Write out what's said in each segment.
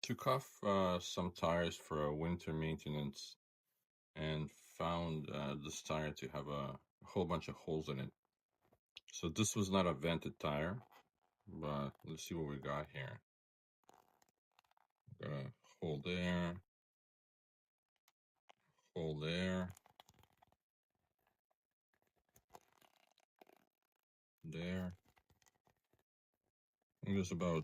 Took off some tires for a winter maintenance and found this tire to have a whole bunch of holes in it. So this was not a vented tire, but let's see what we got here. Got a hole there, hole there, there. I think there's about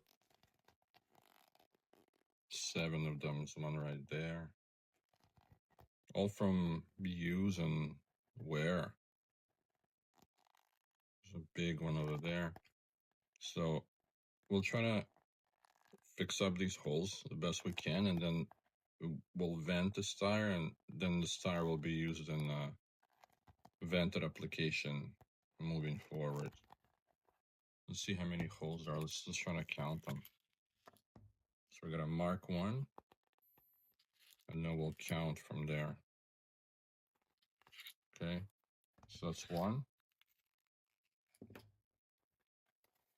7 of them. There's one right there. All from use and wear. There's a big one over there. So we'll try to fix up these holes the best we can, and then we'll vent this tire, and then this tire will be used in vented application moving forward. Let's see how many holes there are. Let's try to count them. So we're gonna mark one, and then we'll count from there. Okay, so that's one.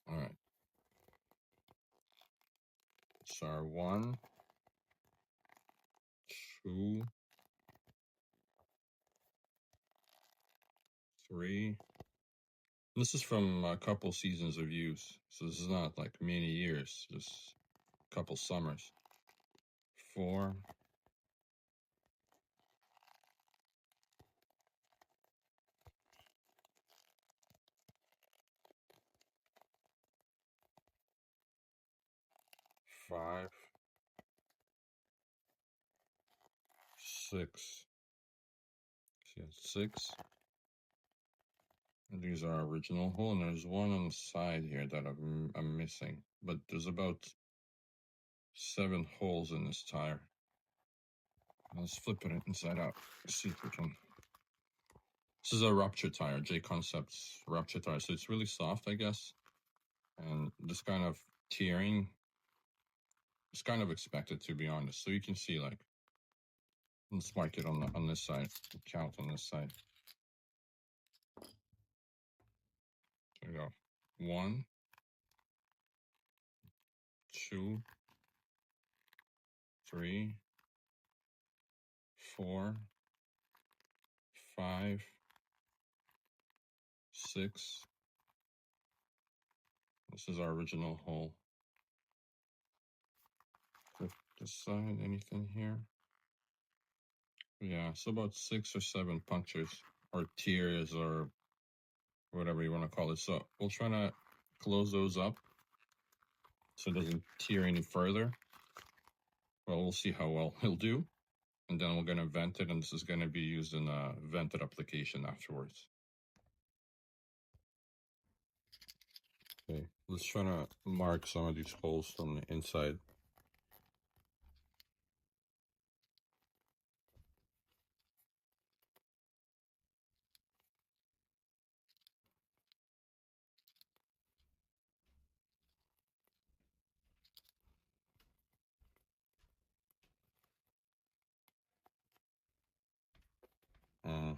All right. So our 1, 2, 3. This is from a couple seasons of use, so this is not like many years, just a couple summers. 4, 5, 6. See, 6. And these are original hole, and there's one on the side here that I'm missing. But there's about 7 holes in this tire. Let's flip it inside out. See if we can. This is a rupture tire, JConcepts Rupture tire. So it's really soft, I guess. And this kind of tearing is kind of expected, to be honest. So you can see, like, let's mark it on this side. Count on this side. There we go. 1, 2, 3, 4, 5, 6. This is our original hole. Flip this side. Anything here? Yeah, so about 6 or 7 punctures or tears or whatever you want to call it. So we'll try to close those up so it doesn't tear any further. Well, we'll see how well he'll do. And then we're going to vent it, and this is going to be used in a vented application afterwards. Okay, let's try to mark some of these holes from the inside.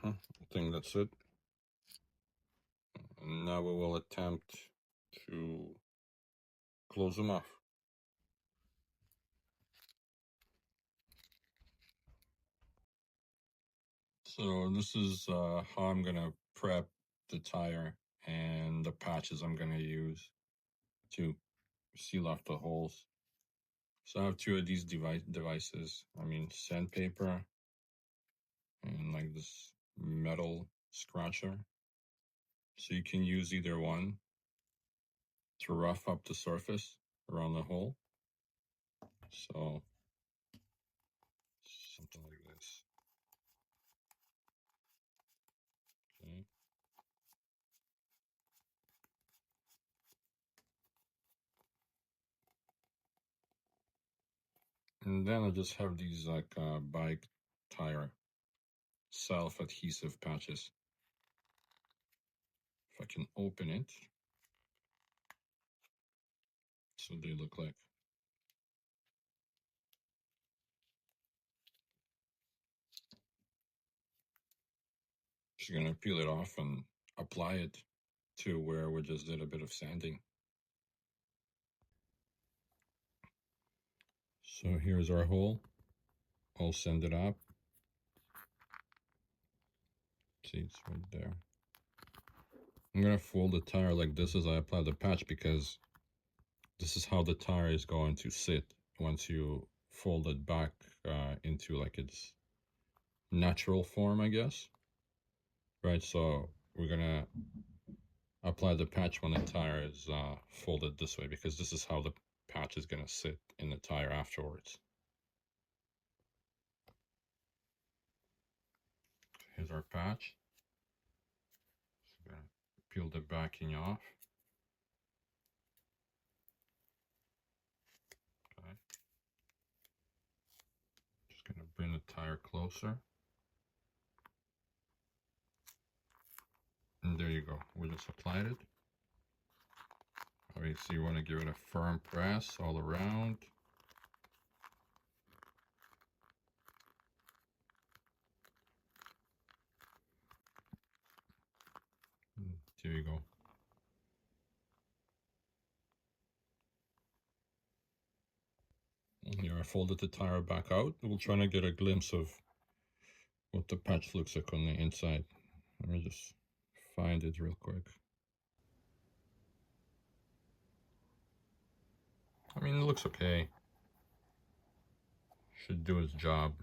I think that's it. And now we will attempt to close them off. So this is how I'm going to prep the tire and the patches I'm going to use to seal off the holes. So I have 2 of these devices. I mean, sandpaper and like this metal scratcher. So you can use either one to rough up the surface around the hole. So something like this. Okay. And then I just have these like bike tire self-adhesive patches. If I can open it, so they look like. Just gonna peel it off and apply it to where we just did a bit of sanding. So here's our hole, all sanded up. See, it's right there. I'm gonna fold the tire like this as I apply the patch, because this is how the tire is going to sit once you fold it back into like its natural form, I guess. Right, so we're gonna apply the patch when the tire is folded this way, because this is how the patch is gonna sit in the tire afterwards. Here's our patch. So we're gonna peel the backing off. Okay. Just gonna bring the tire closer. And there you go. We just applied it. Obviously, you want to give it a firm press all around. There you go. And here I folded the tire back out. We'll try to get a glimpse of what the patch looks like on the inside. Let me just find it real quick. I mean, it looks okay. Should do its job.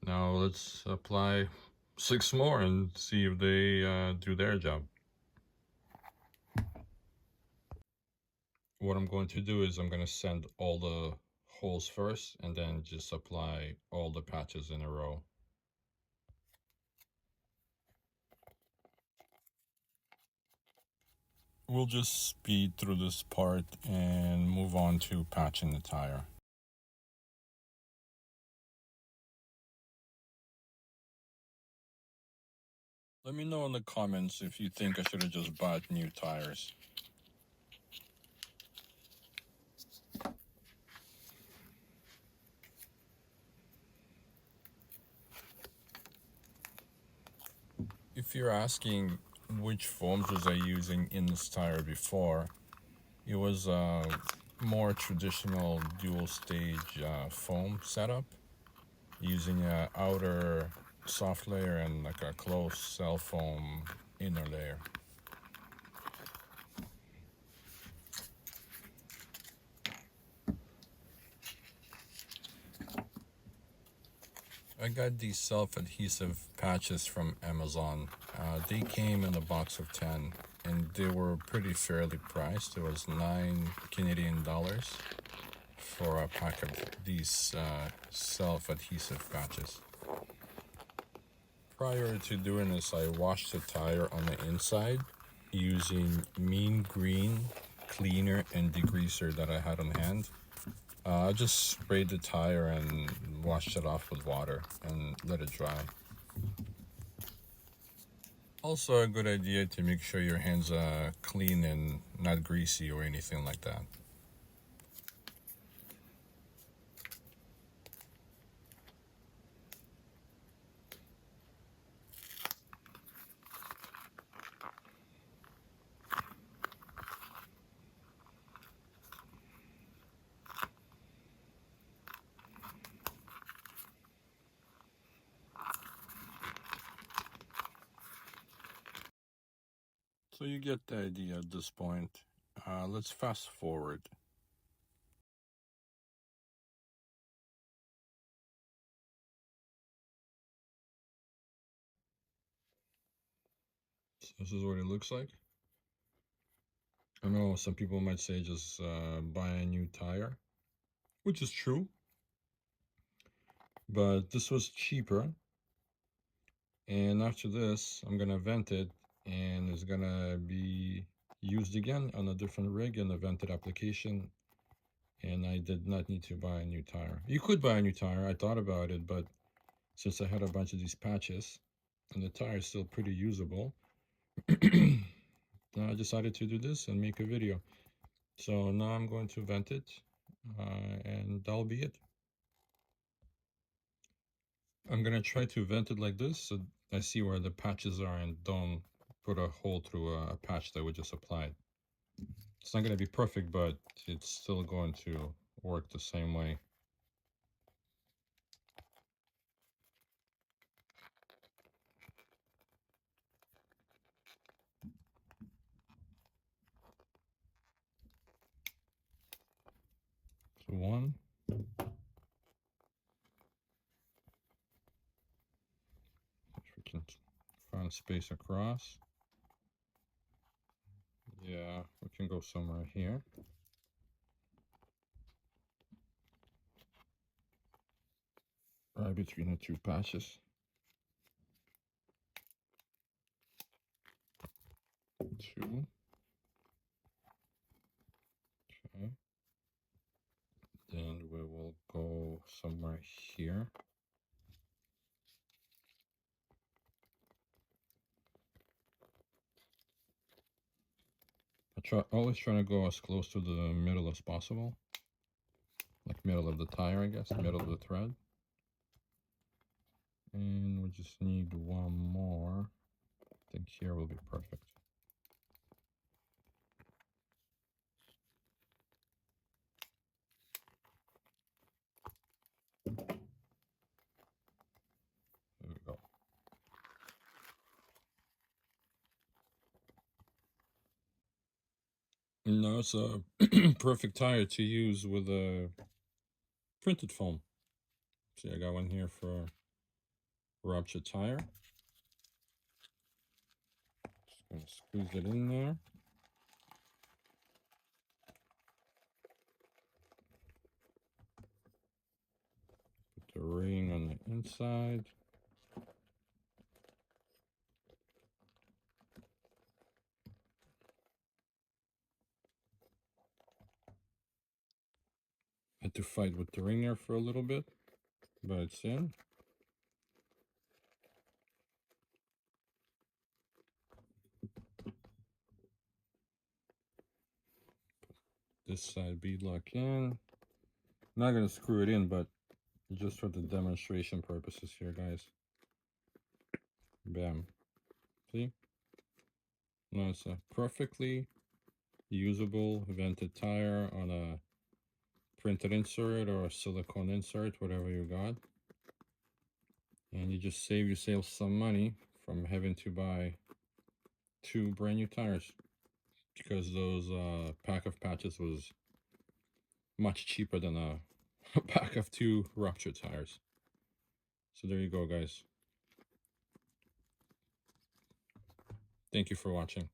Now let's apply 6 more and see if they do their job. What I'm going to do is I'm going to sand all the holes first and then just apply all the patches in a row. We'll just speed through this part and move on to patching the tire. Let me know in the comments if you think I should have just bought new tires. If you're asking which foams was I using in this tire before, it was a more traditional dual stage foam setup, using an outer soft layer and like a close cell foam inner layer. I got these self-adhesive patches from Amazon. They came in a box of 10 and they were pretty fairly priced. It was $9 for a pack of these self-adhesive patches. Prior to doing this, I washed the tire on the inside using Mean Green cleaner and degreaser that I had on hand. I just sprayed the tire and washed it off with water and let it dry. Also a good idea to make sure your hands are clean and not greasy or anything like that. So you get the idea at this point. Let's fast forward. So this is what it looks like. I know some people might say just buy a new tire, which is true, but this was cheaper. And after this, I'm gonna vent it, and it's gonna be used again on a different rig in a vented application. And I did not need to buy a new tire. You could buy a new tire. I thought about it, but since I had a bunch of these patches and the tire is still pretty usable, I decided to do this and make a video. So now I'm going to vent it, and that'll be it. I'm gonna try to vent it like this so I see where the patches are and don't put a hole through a patch that we just applied. It's not going to be perfect, but it's still going to work the same way. So one. If we can find space across. Yeah, we can go somewhere here. Right between the two patches. Two. Okay. Then we will go somewhere here. Always trying to go as close to the middle as possible. Like middle of the tire, I guess, middle of the thread. And we just need one more. I think here will be perfect. There we go. Now it's a perfect tire to use with a printed foam. See, I got one here for rupture tire. Just gonna squeeze it in there. Put the ring on the inside. Had to fight with the ring there for a little bit, but it's in. This side beadlock in. Not gonna screw it in, but just for the demonstration purposes here, guys. Bam. See? Now it's a perfectly usable vented tire on a printed insert or a silicone insert, whatever you got. And you just save yourself some money from having to buy 2 brand new tires, because those pack of patches was much cheaper than a pack of 2 rupture tires. So there you go, guys. Thank you for watching.